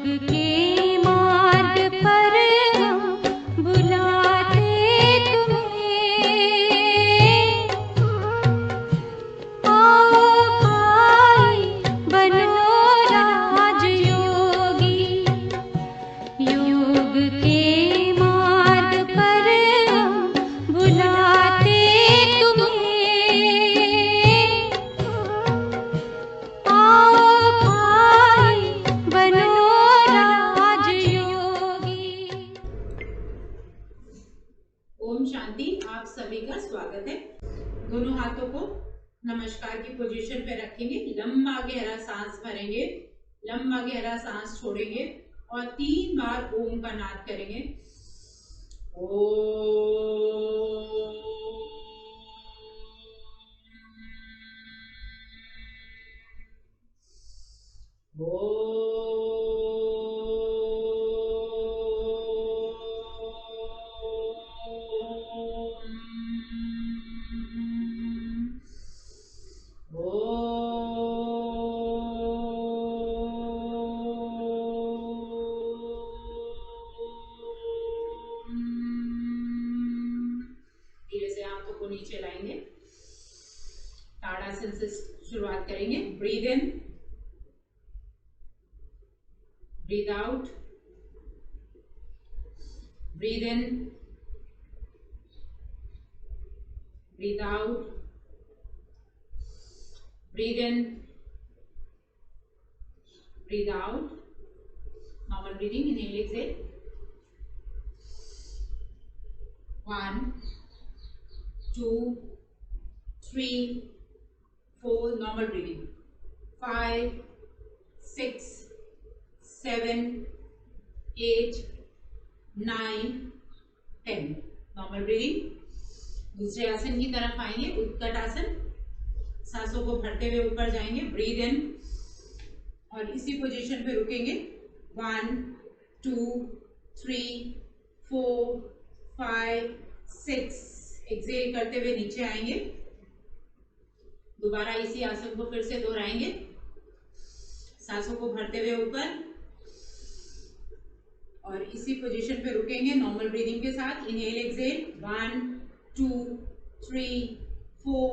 के मार्ग पर हम बुलाते तुम्हें। आओ भाई बनो राजयोगी, योग के मार्ग पर हम बुलाते तुम्हें। आओ भाई बनो राजयोगी। ओम शांति। आप सभी का स्वागत है। दोनों हाथों को नमस्कार की पोजीशन पे रखेंगे, लंबा गहरा सांस भरेंगे, लंबा गहरा सांस छोड़ेंगे और 3 बार ओम का नाद करेंगे। धीरे से हाथों को नीचे लाएंगे, ताड़ासन से शुरुआत करेंगे। Breathe in, breathe out, breathe in, breathe out, breathe in, breathe out. Normal breathing, inhale exhale. 1 2 3 4, normal breathing. 5 6 7 8 9 10, normal breathing. दूसरे आसन की तरफ आएंगे, उत्कट आसन। सांसों को भरते हुए ऊपर जाएंगे। ब्रीद इन और इसी पोजीशन पे रुकेंगे। 1 2 3 4 5 6, एक्सहेल करते हुए नीचे आएंगे। दोबारा इसी आसन को फिर से दोहराएंगे, सांसों को भरते हुए ऊपर और इसी पोजीशन पे रुकेंगे नॉर्मल ब्रीदिंग के साथ। Inhale exhale. 1 2 3 4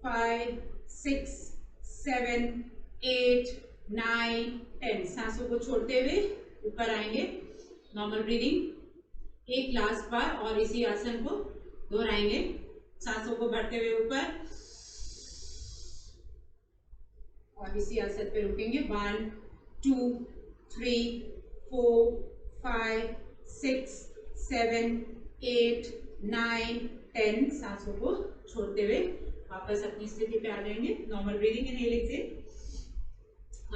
5 6 7 8 9 10, सांसों को छोड़ते हुए ऊपर आएंगे। नॉर्मल ब्रीदिंग एक लास्ट बार और इसी आसन को दोहराएंगे, सांसों को भरते हुए ऊपर और इसी आसन पे रुकेंगे। 1 2 3 4 5 6 7 8 9 10, सांसों को छोड़ते हुए वापस अपनी स्थिति पे आ जाएंगे। Normal breathing, inhale exhale.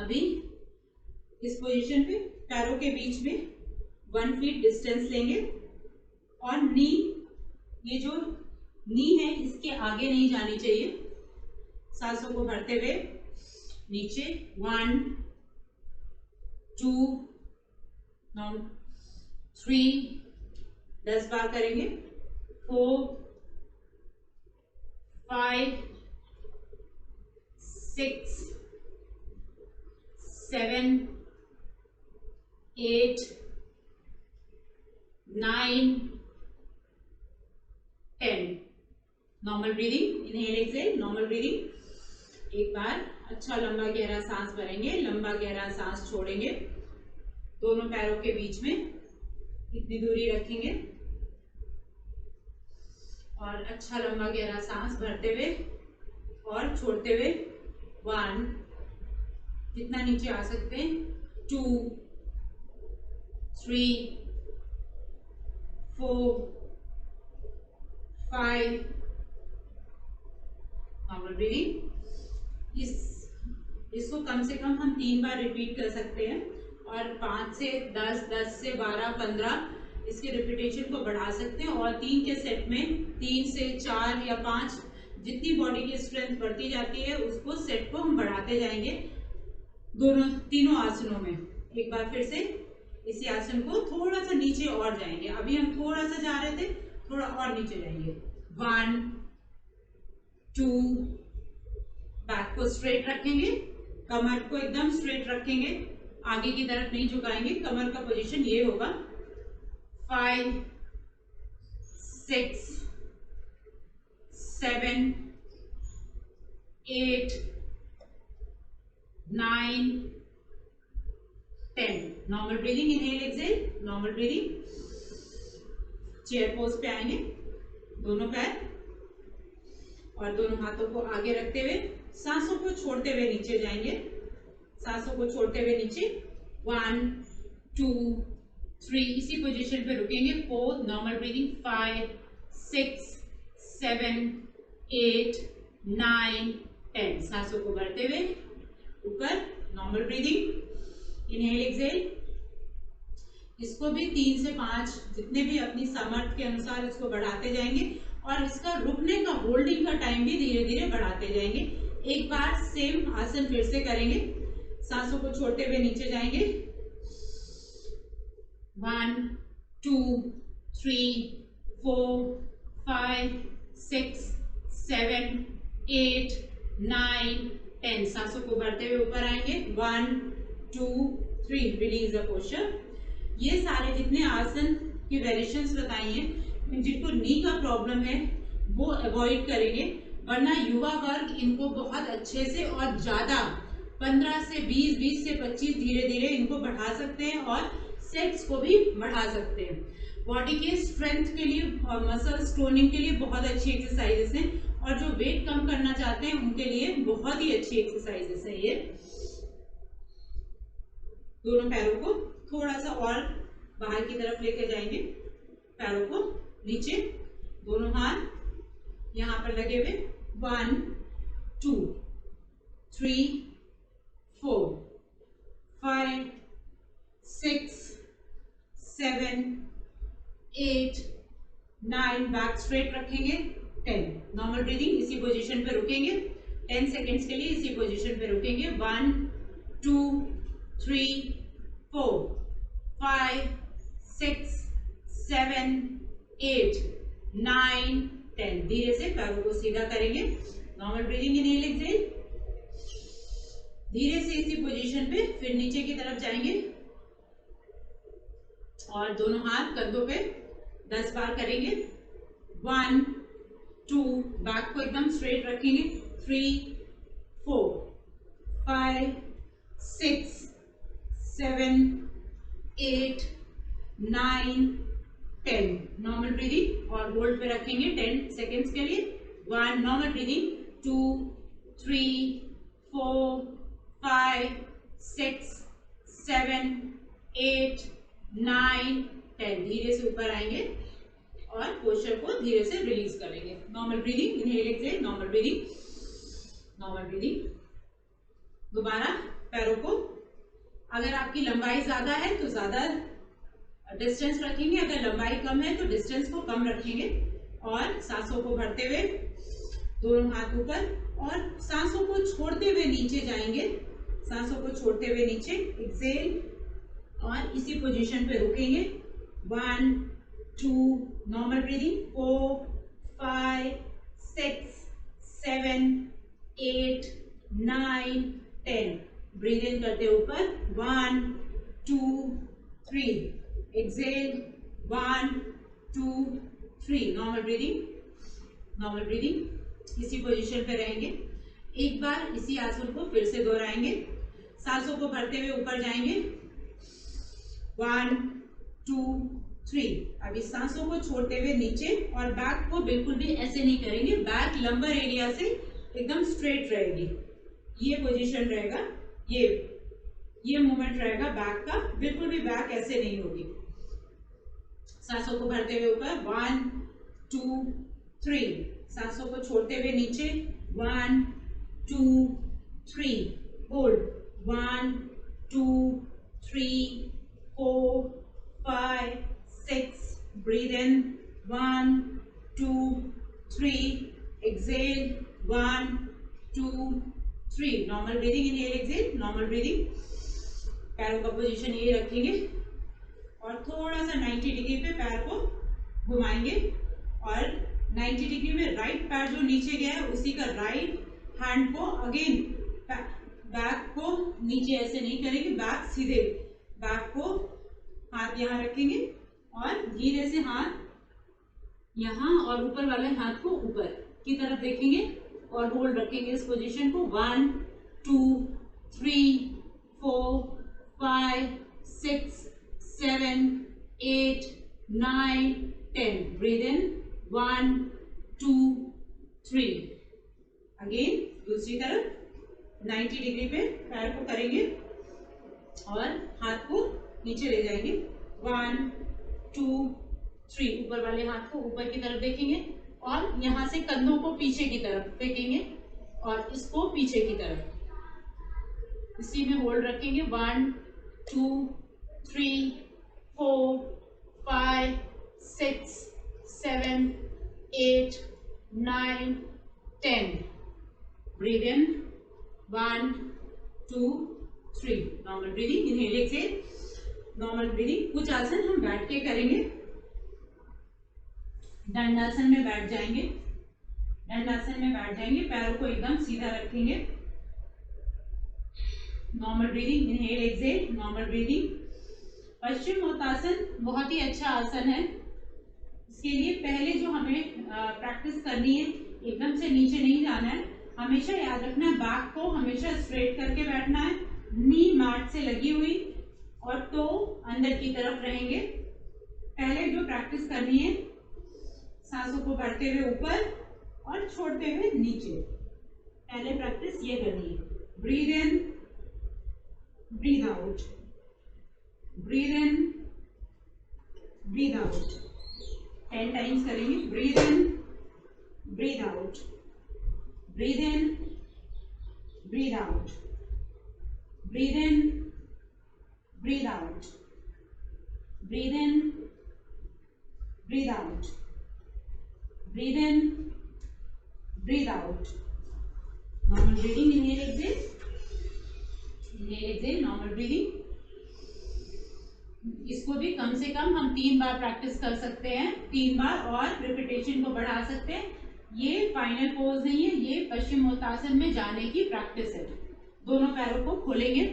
अभी इस पोजीशन पे पैरों के बीच में 1 फीट डिस्टेंस लेंगे और नी, ये जो नी है इसके आगे नहीं जानी चाहिए। सांसों को भरते हुए नीचे। 1 2 3, 10 बार करेंगे। 4 5 6 7 8 9 10, normal breathing, inhale exhale. Normal breathing एक बार अच्छा लंबा गहरा सांस भरेंगे, लंबा गहरा सांस छोड़ेंगे। दोनों पैरों के बीच में इतनी दूरी रखेंगे और अच्छा लंबा गहरा सांस भरते हुए और छोड़ते हुए। 1, जितना नीचे आ सकते हैं। 2 3 4 5, नॉर्मल ब्रीदिंग। इसको कम से कम हम 3 बार रिपीट कर सकते हैं और 5 से 10, 10 से 12, 15 इसके रिपीटेशन को बढ़ा सकते हैं और 3 के सेट में 3 से 4 या 5, जितनी बॉडी की स्ट्रेंथ बढ़ती जाती है उसको सेट को हम बढ़ाते जाएंगे तीनों आसनों में। एक बार फिर से इसी आसन को थोड़ा सा नीचे और जाएंगे। अभी हम थोड़ा सा जा रहे थे, थोड़ा और नीचे जाएंगे। 1 2, बैक को स्ट्रेट रखेंगे, कमर को एकदम स्ट्रेट रखेंगे। आगे की तरफ नहीं झुकाएंगे। कमर का पोजीशन ये होगा 5 6 7 8 9 10। Normal breathing, inhale exhale, normal breathing. Chair pose पे आएंगे, दोनों पैर और दोनों हाथों को आगे रखते हुए सांसों को छोड़ते हुए नीचे जाएंगे। सांसों को छोड़ते हुए नीचे 1 2 3, इसी पोजीशन पे रुकेंगे। 4 नॉर्मल ब्रीदिंग, 5 6 7 8 9 10। सांसों को भरते हुए ऊपर, नॉर्मल ब्रीदिंग, इनहेल एक्सहेल। इसको भी 3 से 5 जितने भी अपनी सामर्थ्य के अनुसार इसको बढ़ाते जाएंगे और इसका रुकने का, होल्डिंग का टाइम भी धीरे धीरे बढ़ाते जाएंगे। एक बार सेम आसन फिर से करेंगे। सांसों को छोड़ते हुए नीचे जाएंगे। 1 2 3 4 5 6 7 8 9 10। सांसों को भरते हुए ऊपर आएंगे। 1 2 3, रिलीज द पोस्चर। ये सारे जितने आसन की वेरिएशंस बताई हैं, जिनको नी का प्रॉब्लम है वो अवॉइड करेंगे, वरना युवा वर्ग इनको बहुत अच्छे से और ज्यादा 15 से 20, 20 से 25 धीरे धीरे इनको बढ़ा सकते हैं और सेट्स को भी बढ़ा सकते हैं। बॉडी के स्ट्रेंथ के लिए और मसल टोनिंग के लिए बहुत अच्छी एक्सरसाइजेस हैं और जो वेट कम करना चाहते हैं उनके लिए बहुत ही अच्छी एक्सरसाइजेस है ये। दोनों पैरों को थोड़ा सा और बाहर की तरफ लेके जाएंगे, पैरों को नीचे, दोनों हाथ यहाँ पर लगे हुए। 1 2 3 4 5 6 7 8 9, बैक स्ट्रेट रखेंगे। 10 नॉर्मल ब्रीदिंग, इसी पोजीशन पे रुकेंगे 10 सेकेंड्स के लिए, इसी पोजीशन पे रुकेंगे। 1 2 3 4 5 6 7 8 9 10। धीरे से पैरों को सीधा करेंगे। Normal breathing, inhale exhale. धीरे से इसी पोजीशन पे फिर नीचे की तरफ जाएंगे और दोनों हाथ कंधों पे 10 बार करेंगे। 1 2, बैक को एकदम स्ट्रेट रखेंगे। 3 4 5 6 7 8 9 10। नॉर्मल ब्रीदिंग और होल्ड पे रखेंगे 10 सेकेंड्स के लिए। 1 नॉर्मल ब्रीदिंग, 2 3 4 5 6 7 8 9 10। धीरे से ऊपर आएंगे और पोस्चर को धीरे से रिलीज करेंगे। Normal breathing, inhale exhale, normal breathing, normal breathing. दोबारा पैरों को, अगर आपकी लंबाई ज्यादा है तो ज्यादा डिस्टेंस रखेंगे, अगर लंबाई कम है तो डिस्टेंस को कम रखेंगे और सांसों को भरते हुए दोनों हाथ ऊपर और सांसों को छोड़ते हुए नीचे जाएंगे। सांसों को छोड़ते हुए नीचे, एक्सहेल, और इसी पोजीशन पे रुकेंगे। 1 2 नॉर्मल ब्रीदिंग, 4 5 6 7 8 9 10। ब्रीद इन करते ऊपर, 1 2 3, exhale, 1 2 3। Normal breathing, normal breathing. इसी पोजीशन पे रहेंगे। एक बार इसी आसन को फिर से दोहराएंगे। सांसों को भरते हुए ऊपर जाएंगे। 1 2 3। अभी सांसों को छोड़ते हुए नीचे और बैक को बिल्कुल भी ऐसे नहीं करेंगे। बैक लंबर एरिया से एकदम स्ट्रेट रहेगी। ये पोजीशन रहेगा, ये मूवमेंट रहेगा बैक का, बिल्कुल भी बैक ऐसे नहीं होगी। सांसों को भरते हुए ऊपर, 1 2 3। सांसों को छोड़ते हुए नीचे, 1 2 3। Hold, 1 2 3 4 5 6। Breathe in, 1 2 3। Exhale, 1 2 3। Normal breathing, inhale exhale, normal breathing. पैरों का पोजीशन ये रखेंगे और थोड़ा सा 90 डिग्री पे पैर को घुमाएंगे और 90 डिग्री में राइट पैर जो नीचे गया है उसी का राइट हैंड को अगेन बैक को नीचे ऐसे नहीं करेंगे, बैक सीधे, बैक को हाथ यहाँ रखेंगे और धीरे से हाथ यहाँ और ऊपर वाले हाथ को ऊपर की तरफ देखेंगे और होल्ड रखेंगे इस पोजीशन को। 1 2 3 4 5 6 7 8 9 10। Breathe in 1 2 3। अगेन दूसरी तरफ 90 डिग्री पे पैर को करेंगे और हाथ को नीचे ले जाएंगे। 1 2 3। ऊपर वाले हाथ को ऊपर की तरफ देखेंगे और यहाँ से कंधों को पीछे की तरफ फेंकेंगे और इसको पीछे की तरफ इसी में होल्ड रखेंगे। 1 2 3 4 5 6 7 8 9 10। Breathe in 1 2 3। Normal breathing, inhale exhale, normal breathing. कुछ आसन हम बैठ के करेंगे। दंडासन में बैठ जाएंगे, दंडासन में बैठ जाएंगे, पैरों को एकदम सीधा रखेंगे। Normal breathing, inhale exhale, normal breathing. Paschimottanasana बहुत ही अच्छा आसन है। इसके लिए पहले जो हमें प्रैक्टिस करनी है, एकदम से नीचे नहीं जाना है, हमेशा याद रखना है बैक को हमेशा स्ट्रेट करके बैठना है, नी मैट से लगी हुई और टो अंदर की तरफ रहेंगे। पहले जो प्रैक्टिस करनी है, सांसों को भरते हुए ऊपर और छोड़ते हुए नीचे, पहले प्रैक्टिस ये करनी है। Breathe in, breathe out, breathe in, breathe out. 10 times करेंगे। Breathe in, breathe out, breathe in, breathe out, breathe in, breathe out, breathe in, breathe out, breathe in, breathe out. Normal breathing, inhale exhale, inhale exhale, normal breathing. इसको भी कम से कम हम 3 बार practice कर सकते हैं, 3 बार, और repetition को बढ़ा सकते हैं। ये फाइनल पोज नहीं है, ये पश्चिमोत्तासन में जाने की प्रैक्टिस है। दोनों पैरों को खोलेंगे,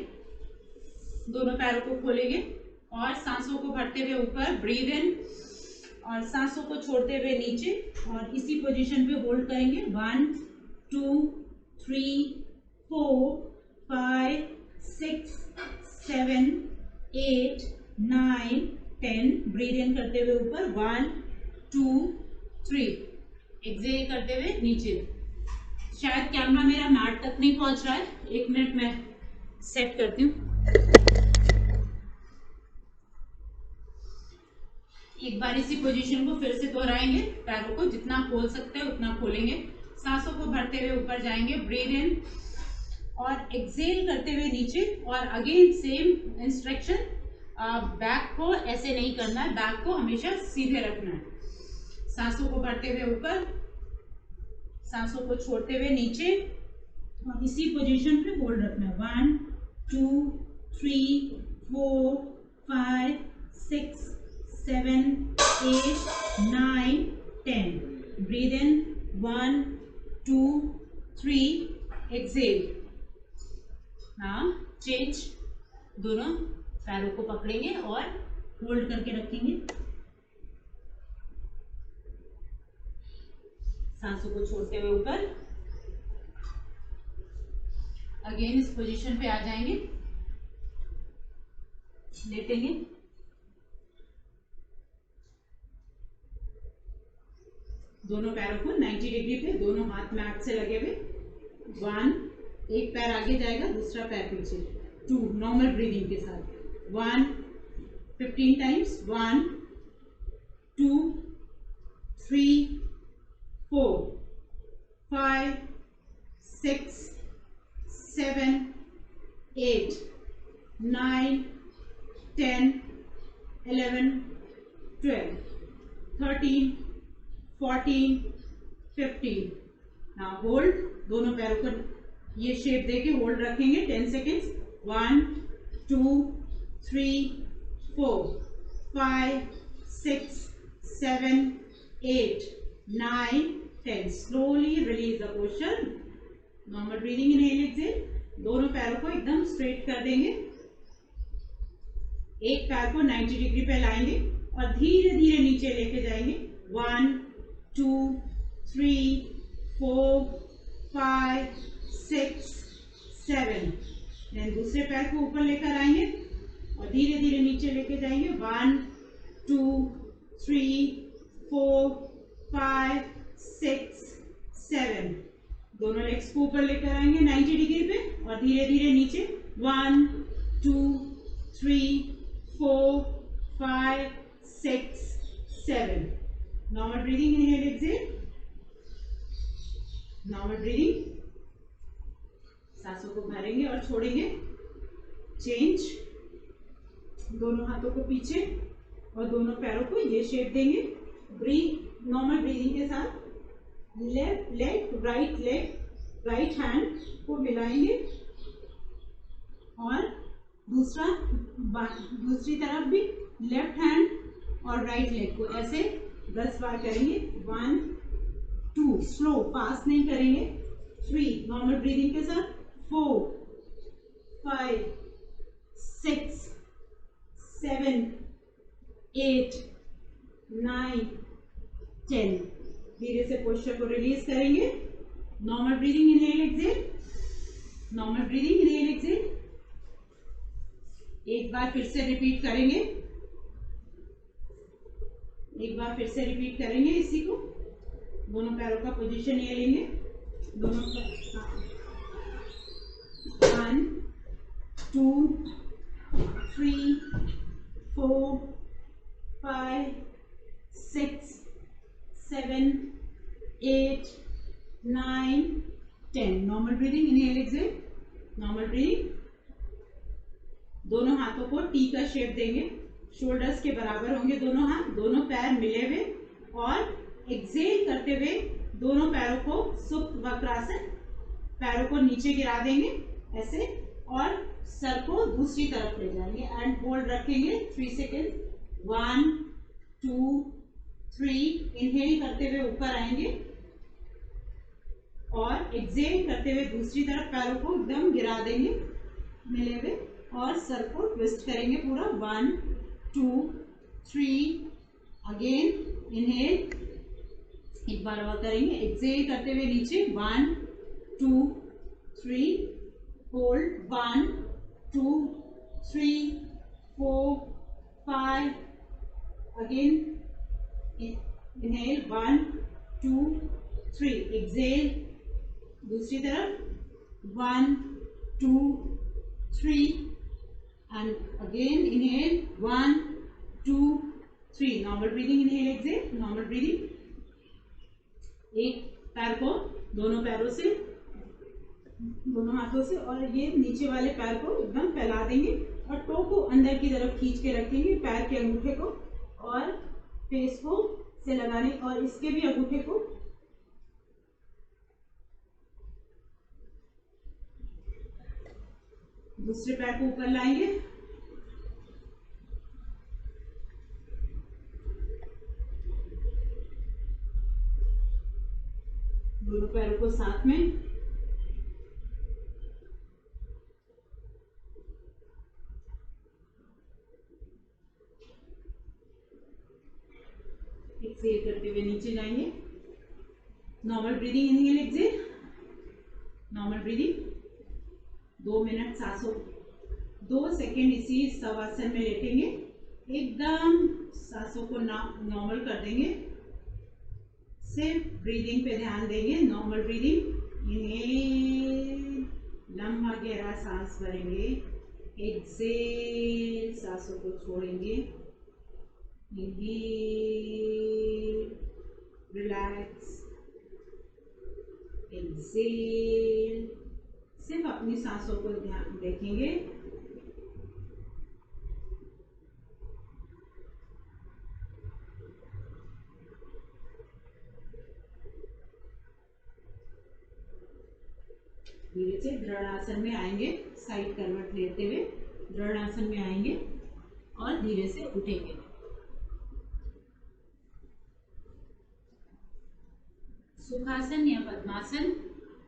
दोनों पैरों को खोलेंगे और सांसों को भरते हुए ऊपर, ब्रीद इन, और सांसों को छोड़ते हुए नीचे, और इसी पोजीशन पे होल्ड करेंगे। 1 2 3 4 5 6 7 8 9 10। ब्रीद इन करते हुए ऊपर, 1 2 3। एक्सहेल करते हुए नीचे। शायद कैमरा मेरा मैट तक नहीं पहुंच रहा है, 1 मिनट में सेट करती हूँ। एक बार इसी पोजीशन को फिर से दोहराएंगे, पैरों को जितना खोल सकते हैं उतना खोलेंगे, सांसों को भरते हुए ऊपर जाएंगे, ब्रीद इन, और एक्सहेल करते हुए नीचे। और अगेन सेम इंस्ट्रक्शन, बैक को ऐसे नहीं करना है, बैक को हमेशा सीधे रखना है। सांसों को भरते हुए ऊपर, सांसों को छोड़ते हुए नीचे, और इसी पोजीशन पे होल्ड रखना है। 1 2 3 4 5 6 7 8 9 10। Breathe in, 1 2 3। Exhale. Now change, दोनों पैरों को पकड़ेंगे और होल्ड करके रखेंगे, सांसों को छोड़ते हुए ऊपर। अगेन इस पोजीशन पे आ जाएंगे, लेटेंगे, दोनों पैरों को 90 डिग्री पे, दोनों हाथ मैट से लगे हुए। 1, एक पैर आगे जाएगा, दूसरा पैर पीछे। 2, नॉर्मल ब्रीदिंग के साथ। 1 15 टाइम्स। 1 2 3 4 5 6 7 8 9 10 11 12 13 14 15। नाउ होल्ड, दोनों पैरों को ये शेप देके होल्ड रखेंगे 10 seconds. 1 2 3 4 5 6 7 8 9 10। Slowly release the posture. Normal breathing, inhale, exhale. दोनों पैरों को एकदम स्ट्रेट कर देंगे। एक पैर को 90 डिग्री पे लाएंगे और धीरे धीरे नीचे लेके जाएंगे। 1 2 3 4 5 6 7। देन दूसरे पैर को ऊपर लेकर आएंगे और धीरे धीरे नीचे लेके जाएंगे। 1 2 3 4 5 6 7। दोनों लेग्स को ऊपर लेकर आएंगे 90 डिग्री पे और धीरे धीरे नीचे। 1 2 3 4 5 6 7। Normal breathing, inhale exhale. Normal breathing. सांसों को भरेंगे और छोड़ेंगे। चेंज। दोनों हाथों को पीछे और दोनों पैरों को ये शेप देंगे। ब्रीथ। नॉर्मल ब्रीदिंग के साथ लेफ्ट लेग, राइट हैंड को मिलाएंगे और दूसरी तरफ भी लेफ्ट हैंड और राइट लेग को ऐसे 10 बार करेंगे। 1 2, स्लो, फास्ट नहीं करेंगे। 3, नॉर्मल ब्रीदिंग के साथ। 4 5 6 7 8 9 10। धीरे से पोस्चर को रिलीज करेंगे। Normal breathing, inhale exhale. Normal breathing, inhale exhale. एक बार फिर से रिपीट करेंगे। इसी को। दोनों पैरों का पोजीशन ये लेंगे। दोनों का 1 2 3 4 5 6 7 8 9 10। Normal breathing, inhale exhale. Normal breathing. दोनों हाथों को टी का शेप देंगे। शोल्डर्स के बराबर होंगे दोनों हाथ, दोनों पैर मिले हुए और एक्सहेल करते हुए दोनों पैरों को सुप्त वक्रासन, पैरों को नीचे गिरा देंगे ऐसे और सर को दूसरी तरफ ले जाएंगे एंड होल्ड रखेंगे 3 सेकेंड। 1 2 3। इनहेल करते हुए ऊपर आएंगे और एक्सहेल करते हुए दूसरी तरफ पैरों को एकदम गिरा देंगे मिले हुए और सर को ट्विस्ट करेंगे पूरा। 1 2 3। अगेन इनहेल, एक बार और करेंगे। एक्सहेल करते हुए नीचे। 1 2 3। होल्ड। 1 2 3 4 5। Again inhale. 1 2 3। एक्सहेल दूसरी तरफ। 1 2 3 and again inhale। 1 2 3। Normal breathing, inhale exhale. Normal breathing. एक पैर को दोनों पैरों से, दोनों हाथों से और ये नीचे वाले पैर को एकदम फैला देंगे और टो को अंदर की तरफ खींच के रखेंगे, पैर के अंगूठे को और फेस को से लगाने और इसके भी अंगूठे को दूसरे पैर को ऊपर लाएंगे। दोनों पैरों को साथ में एक्सहेल करते हुए नीचे जाएंगे। Normal breathing, inhale exhale. Normal breathing. 2 minute सांसों 2 सेकेंड इसी शवासन में लेटेंगे। एकदम सांसों को नॉर्मल कर देंगे। सिर्फ ब्रीदिंग पे ध्यान देंगे। Normal breathing. इनहेल, लंबा गहरा सांस भरेंगे। एक्सहेल, सांसों को छोड़ेंगे। Inhale, relax. एक्सहेल, सिर्फ अपनी सांसों को ध्यान देखेंगे। धीरे से दृढ़ आसन में आएंगे। साइड करवट लेते हुए दृढ़ आसन में आएंगे और धीरे से उठेंगे। सुखासन या पद्मासन।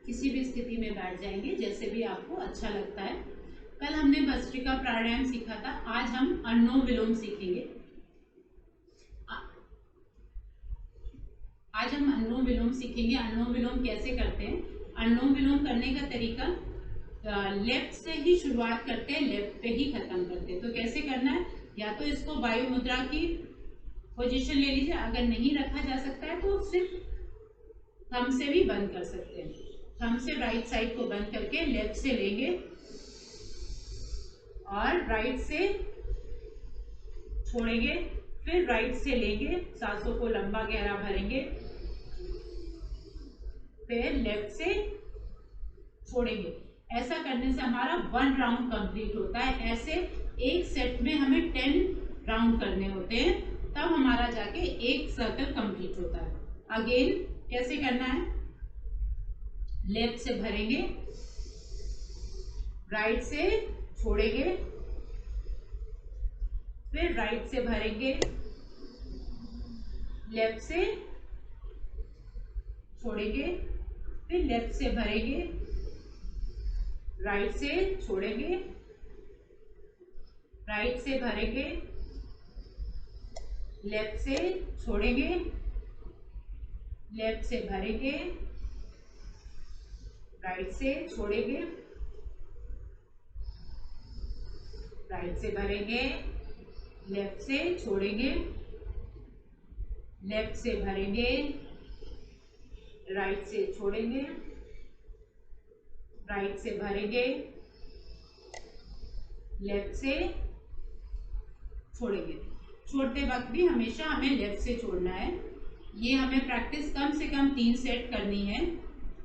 किसी भी स्थिति में बैठ जाएंगे, जैसे भी आपको अच्छा लगता है। कल हमने भस्त्रिका प्राणायाम सीखा था, आज हम अनुलोम विलोम सीखेंगे। आज हम अनुलोम विलोम सीखेंगे। अनुलोम विलोम कैसे करते हैं? अनुलोम विलोम करने का तरीका लेफ्ट से ही शुरुआत करते हैं, लेफ्ट पे ही खत्म करते हैं। तो कैसे करना है? या तो इसको वायु मुद्रा की पोजीशन ले लीजिए, अगर नहीं रखा जा सकता है तो सिर्फ थंब से भी बंद कर सकते हैं। थंब से राइट साइड को बंद करके लेफ्ट से लेंगे और राइट से छोड़ेंगे, फिर राइट से लेंगे, सांसों को लंबा गहरा भरेंगे, फिर लेफ्ट से छोड़ेंगे। ऐसा करने से हमारा 1 राउंड कंप्लीट होता है। ऐसे एक सेट में हमें 10 राउंड करने होते हैं, तब हमारा जाके एक सर्कल कंप्लीट होता है। अगेन कैसे करना है? लेफ्ट से भरेंगे, राइट से छोड़ेंगे, फिर राइट से भरेंगे, लेफ्ट से छोड़ेंगे, फिर लेफ्ट से भरेंगे, राइट से छोड़ेंगे, राइट से भरेंगे, लेफ्ट से छोड़ेंगे, लेफ्ट से भरेंगे, राइट से छोड़ेंगे, राइट से भरेंगे, लेफ्ट से छोड़ेंगे, लेफ्ट से भरेंगे, राइट से छोड़ेंगे, राइट से भरेंगे, लेफ्ट से छोड़ेंगे। छोड़ते वक्त भी हमेशा हमें लेफ्ट से छोड़ना है। ये हमें प्रैक्टिस कम से कम 3 सेट करनी है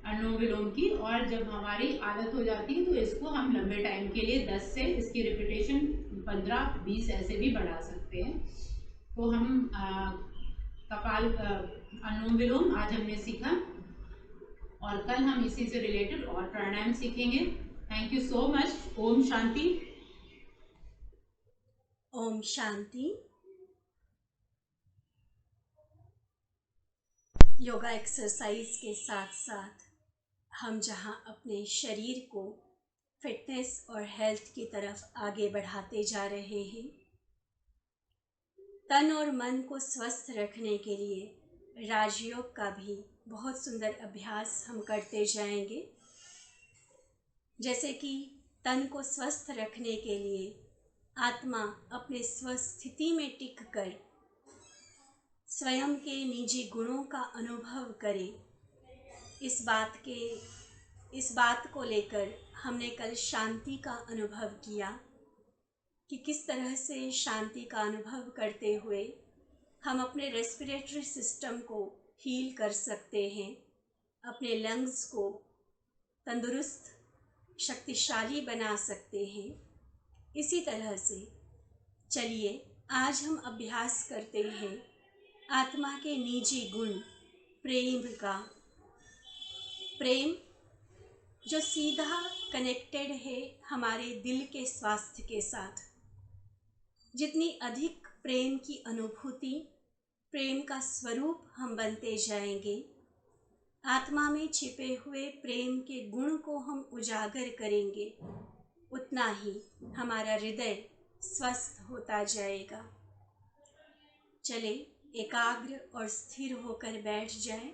अनुलोम विलोम की, और जब हमारी आदत हो जाती है तो इसको हम लंबे टाइम के लिए 10 से इसकी रिपीटेशन 15-20 ऐसे भी बढ़ा सकते हैं। तो हम कपाल अनुलोम विलोम आज हमने सीखा, और कल हम इसी से रिलेटेड और प्राणायाम सीखेंगे। Thank you so much. Om Shanti. Om Shanti. Yoga exercise के साथ साथ हम जहां अपने शरीर को फिटनेस और हेल्थ की तरफ आगे बढ़ाते जा रहे हैं, तन और मन को स्वस्थ रखने के लिए राजयोग का भी बहुत सुंदर अभ्यास हम करते जाएंगे। जैसे कि तन को स्वस्थ रखने के लिए आत्मा अपने स्वस्थिति में टिककर स्वयं के निजी गुणों का अनुभव करे, इस बात को लेकर हमने कल शांति का अनुभव किया कि किस तरह से शांति का अनुभव करते हुए हम अपने रेस्पिरेटरी सिस्टम को हील कर सकते हैं, अपने लंग्स को तंदुरुस्त शक्तिशाली बना सकते हैं। इसी तरह से चलिए आज हम अभ्यास करते हैं आत्मा के निजी गुण प्रेम का। प्रेम जो सीधा कनेक्टेड है हमारे दिल के स्वास्थ्य के साथ। जितनी अधिक प्रेम की अनुभूति, प्रेम का स्वरूप हम बनते जाएंगे, आत्मा में छिपे हुए प्रेम के गुण को हम उजागर करेंगे, उतना ही हमारा हृदय स्वस्थ होता जाएगा। चले एकाग्र और स्थिर होकर बैठ जाएं।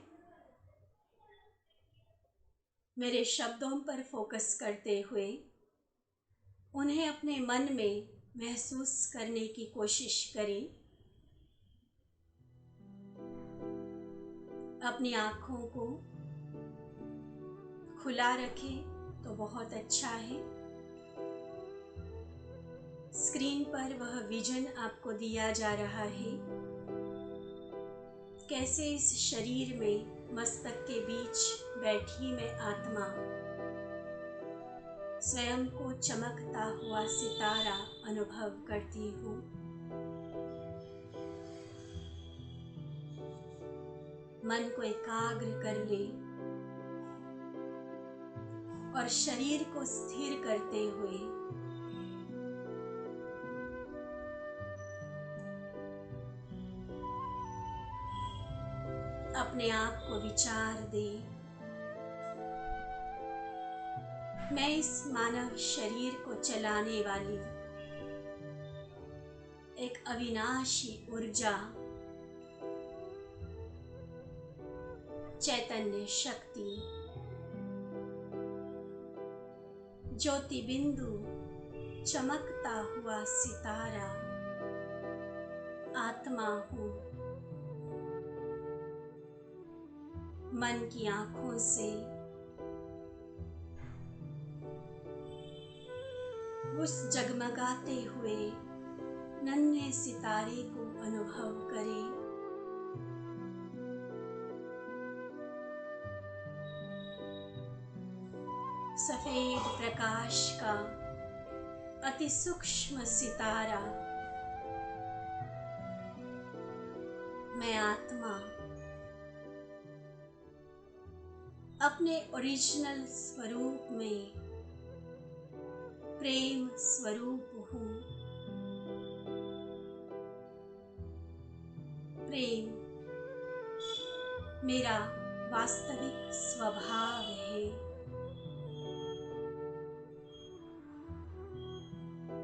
मेरे शब्दों पर फोकस करते हुए उन्हें अपने मन में महसूस करने की कोशिश करें। अपनी आँखों को खुला रखें तो बहुत अच्छा है। स्क्रीन पर वह विजन आपको दिया जा रहा है, कैसे इस शरीर में मस्तक के बीच बैठी मैं आत्मा स्वयं को चमकता हुआ सितारा अनुभव करती हूँ। मन को एकाग्र कर ले और शरीर को स्थिर करते हुए अपने आप को विचार दे मैं इस मानव शरीर को चलाने वाली एक अविनाशी ऊर्जा, चैतन्य शक्ति, ज्योति बिंदु, चमकता हुआ सितारा आत्मा हूँ। मन की आँखों से उस जगमगाते हुए नन्हे सितारे को अनुभव करें। सफेद प्रकाश का अति सूक्ष्म सितारा, मैं आत्मा अपने ओरिजिनल स्वरूप में प्रेम स्वरूप हूँ। प्रेम मेरा वास्तविक स्वभाव है।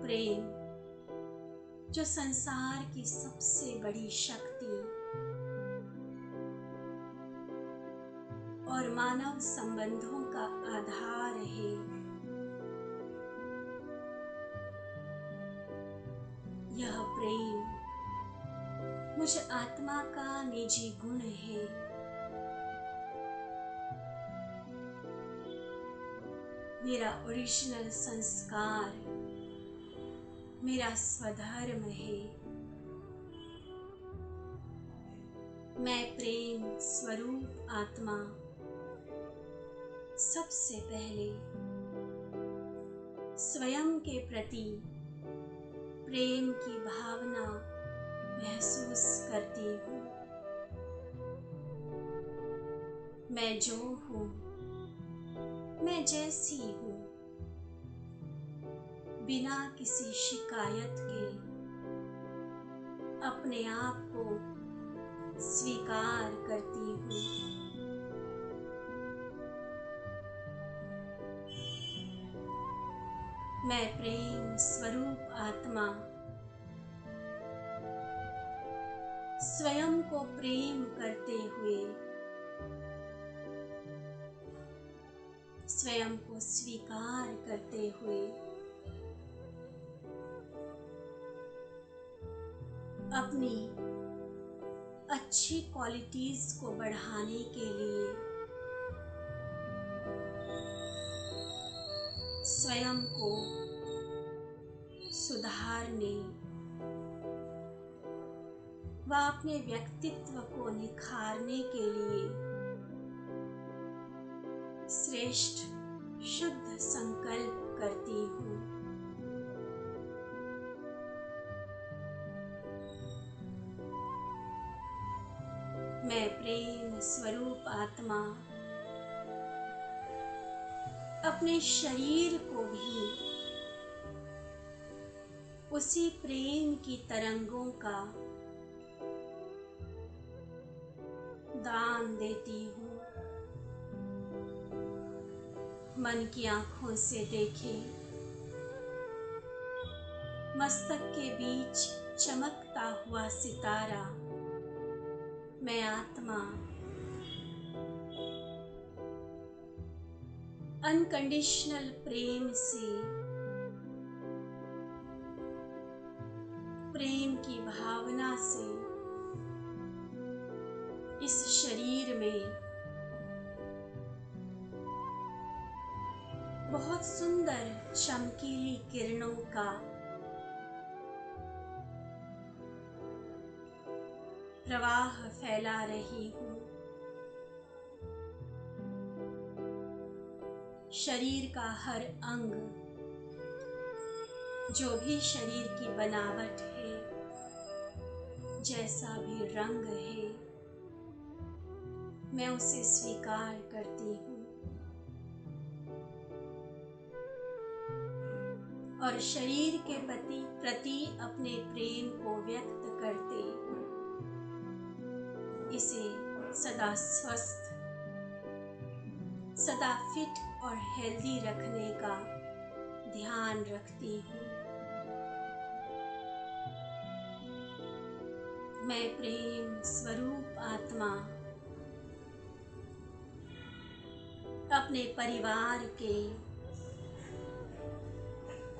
प्रेम जो संसार की सबसे बड़ी शक्ति और मानव संबंधों का आधार है। यह प्रेम मुझ आत्मा का निजी गुण है। मेरा ओरिजिनल संस्कार, मेरा स्वधर्म है। मैं प्रेम स्वरूप आत्मा सबसे पहले स्वयं के प्रति प्रेम की भावना महसूस करती हूँ। मैं जो हूँ, मैं जैसी हूँ, बिना किसी शिकायत के अपने आप को स्वीकार करती हूँ। मैं प्रेम स्वरूप आत्मा स्वयं को प्रेम करते हुए स्वयं को स्वीकार करते हुए अपनी अच्छी क्वालिटीज को बढ़ाने के लिए स्वयं को सुधारने व अपने व्यक्तित्व को निखारने के लिए श्रेष्ठ शुद्ध संकल्प करती हूँ। मैं प्रेम स्वरूप आत्मा अपने शरीर को भी उसी प्रेम की तरंगों का दान देती हूँ। मन की आँखों से देखें, मस्तक के बीच चमकता हुआ सितारा, मैं आत्मा अनकंडीशनल प्रेम से, प्रेम की भावना से इस शरीर में बहुत सुंदर चमकीली किरणों का प्रवाह फैला रही हूँ। शरीर का हर अंग, जो भी शरीर की बनावट है, जैसा भी रंग है, मैं उसे स्वीकार करती हूँ और शरीर के प्रति अपने प्रेम को व्यक्त करते इसे सदा स्वस्थ, सदा फिट और हेल्दी रखने का ध्यान रखती हूँ। मैं प्रेम स्वरूप आत्मा अपने परिवार के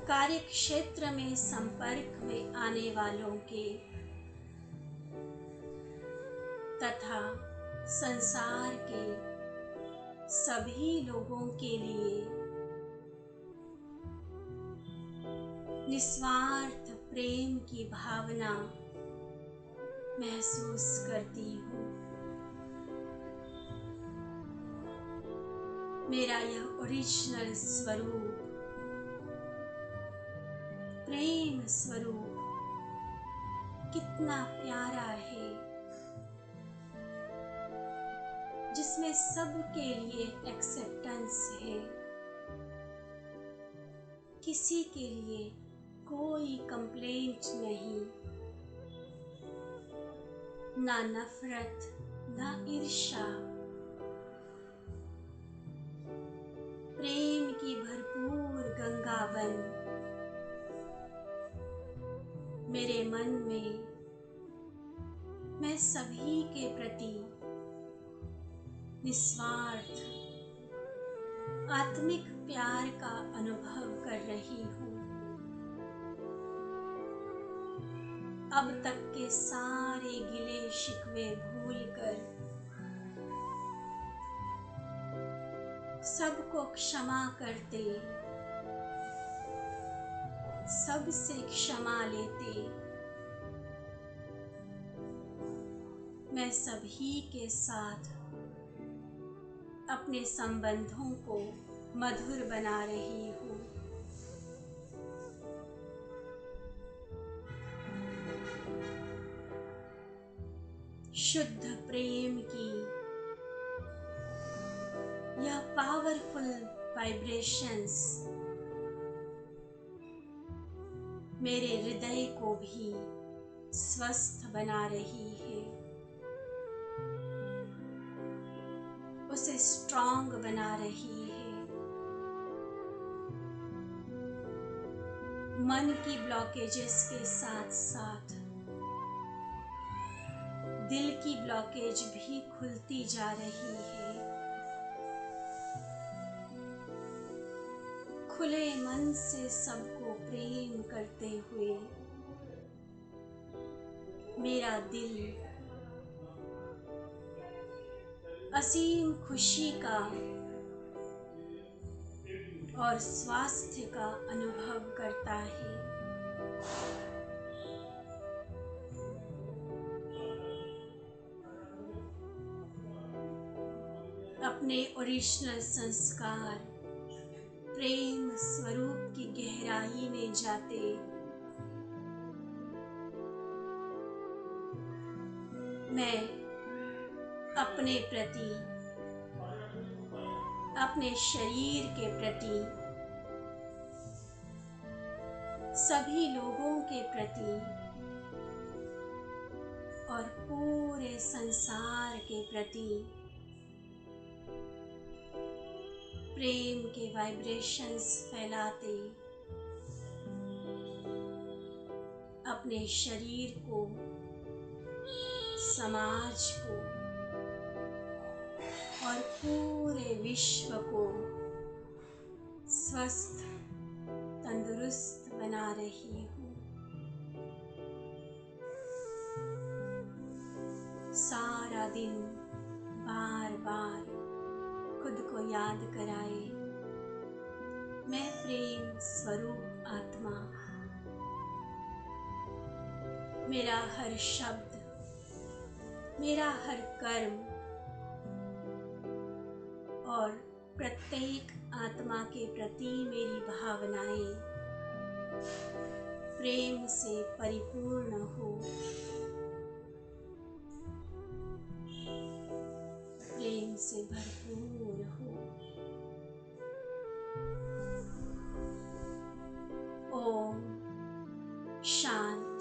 कार्य क्षेत्र में संपर्क में आने वालों के तथा संसार के सभी लोगों के लिए निस्वार्थ प्रेम की भावना महसूस करती हूँ। मेरा यह ओरिजिनल स्वरूप, प्रेम स्वरूप कितना प्यारा है, जिसमें सबके लिए एक्सेप्टेंस है। किसी के लिए कोई कंप्लेंट नहीं, ना नफरत, ना ईर्ष्या। प्रेम की भरपूर गंगा बन मेरे मन में मैं सभी के प्रति निस्वार्थ आत्मिक प्यार का अनुभव कर रही हूँ। अब तक के सारे गिले शिकवे भूलकर सबको क्षमा करते, सबसे क्षमा लेते, मैं सभी के साथ अपने संबंधों को मधुर बना रही हूँ। शुद्ध प्रेम की यह पावरफुल वाइब्रेशंस मेरे हृदय को भी स्वस्थ बना रही है, उसे स्ट्रॉन्ग बना रही है। मन की ब्लॉकेजेस के साथ साथ दिल की ब्लॉकेज भी खुलती जा रही है। खुले मन से सबको प्रेम करते हुए मेरा दिल असीम खुशी का और स्वास्थ्य का अनुभव करता है। अपने ओरिजिनल संस्कार प्रेम स्वरूप की गहराई में जाते मैं अपने प्रति, अपने शरीर के प्रति, सभी लोगों के प्रति और पूरे संसार के प्रति प्रेम के वाइब्रेशंस फैलाते अपने शरीर को, समाज को और पूरे विश्व को स्वस्थ तंदुरुस्त बना रही हूँ। सारा दिन बार बार खुद को याद कराए, मैं प्रेम स्वरूप आत्मा। मेरा हर शब्द, मेरा हर कर्म और प्रत्येक आत्मा के प्रति मेरी भावनाएं प्रेम से परिपूर्ण हो, प्रेम से भरपूर हो। ओम शांति।